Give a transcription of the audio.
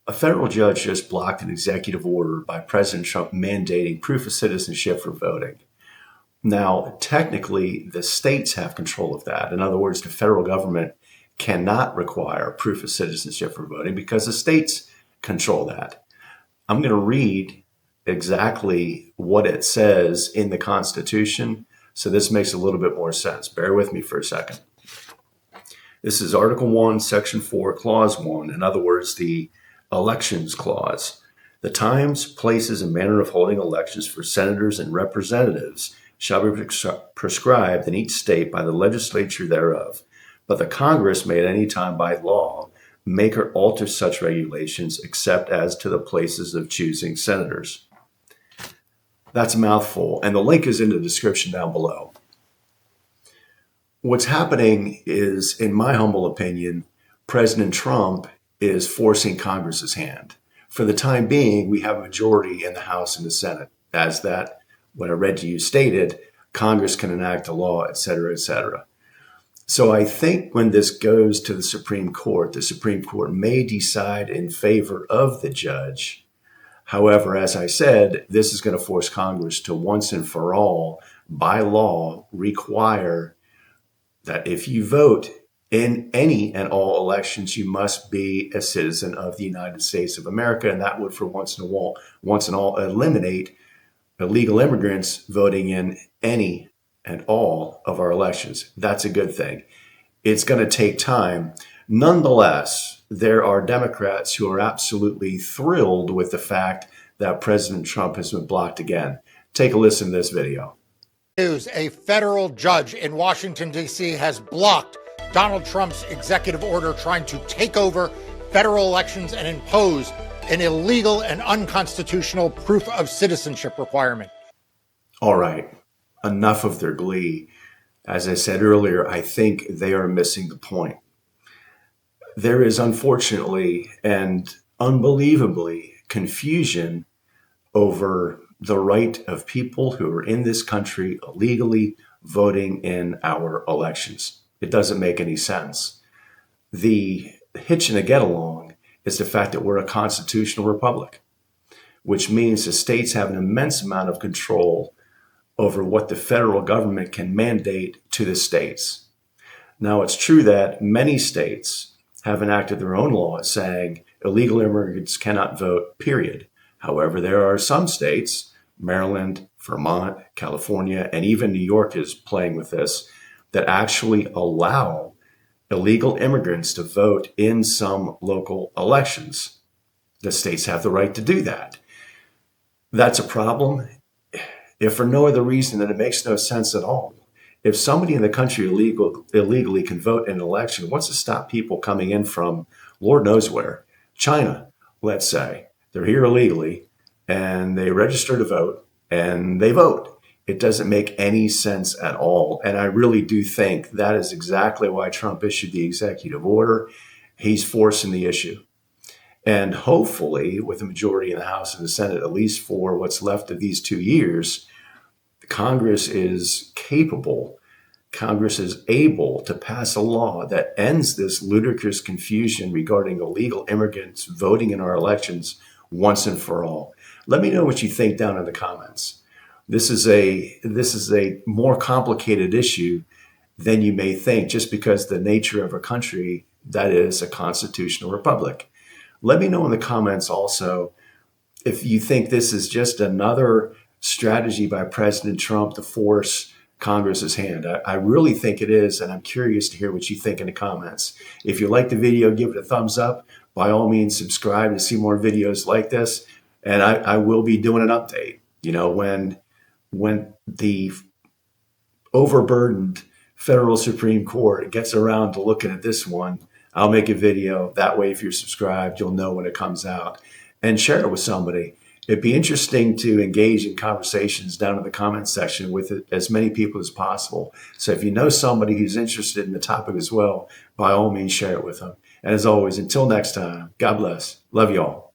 A federal judge just blocked an executive order by President Trump mandating proof of citizenship for voting. Now, technically, the states have control of that. In other words, the federal government cannot require proof of citizenship for voting because the states control that. I'm going to read exactly what it says in the Constitution, so this makes a little bit more sense. Bear with me for a second. This is Article 1, Section 4, Clause 1. In other words, the Elections Clause. The times, places, and manner of holding elections for senators and representatives shall be prescribed in each state by the legislature thereof. But the Congress may at any time by law make or alter such regulations except as to the places of choosing senators. That's a mouthful, and the link is in the description down below. What's happening is, in my humble opinion, President Trump is forcing Congress's hand. For the time being, we have a majority in the House and the Senate. As that, what I read to you stated, Congress can enact a law, et cetera, et cetera. So I think when this goes to the Supreme Court may decide in favor of the judge. However, as I said, this is going to force Congress to once and for all, by law, require that if you vote in any and all elections, you must be a citizen of the United States of America. And that would, for once and all, eliminate illegal immigrants voting in any and all of our elections. That's a good thing. It's going to take time. Nonetheless, there are Democrats who are absolutely thrilled with the fact that President Trump has been blocked again. Take a listen to this video. News: a federal judge in Washington, D.C. has blocked Donald Trump's executive order trying to take over federal elections and impose an illegal and unconstitutional proof of citizenship requirement. All right, enough of their glee. As I said earlier, I think they are missing the point. There is unfortunately and unbelievably confusion over the right of people who are in this country illegally voting in our elections. It doesn't make any sense. The hitch in the get along is the fact that we're a constitutional republic, which means the states have an immense amount of control over what the federal government can mandate to the states. Now, it's true that many states have enacted their own laws saying illegal immigrants cannot vote, period. However, there are some states, Maryland, Vermont, California, and even New York is playing with this, that actually allow illegal immigrants to vote in some local elections. The states have the right to do that. That's a problem, if for no other reason than it makes no sense at all. If somebody in the country illegally can vote in an election, what's to stop people coming in from Lord knows where? China, let's say. They're here illegally and they register to vote and they vote. It doesn't make any sense at all. And I really do think that is exactly why Trump issued the executive order. He's forcing the issue. And hopefully, with a majority in the House and the Senate, at least for what's left of these 2 years, Congress is capable, Congress is able to pass a law that ends this ludicrous confusion regarding illegal immigrants voting in our elections once and for all. Let me know what you think down in the comments. This is a more complicated issue than you may think, just because the nature of a country that is a constitutional republic. Let me know in the comments also if you think this is just another strategy by President Trump to force Congress's hand. I really think it is, and I'm curious to hear what you think in the comments. If you like the video, give it a thumbs up. By all means, subscribe to see more videos like this. And I will be doing an update. You know, when the overburdened federal Supreme Court gets around to looking at this one, I'll make a video. That way, if you're subscribed, you'll know when it comes out. And share it with somebody. It'd be interesting to engage in conversations down in the comments section with as many people as possible. So if you know somebody who's interested in the topic as well, by all means, share it with them. And as always, until next time, God bless. Love you all.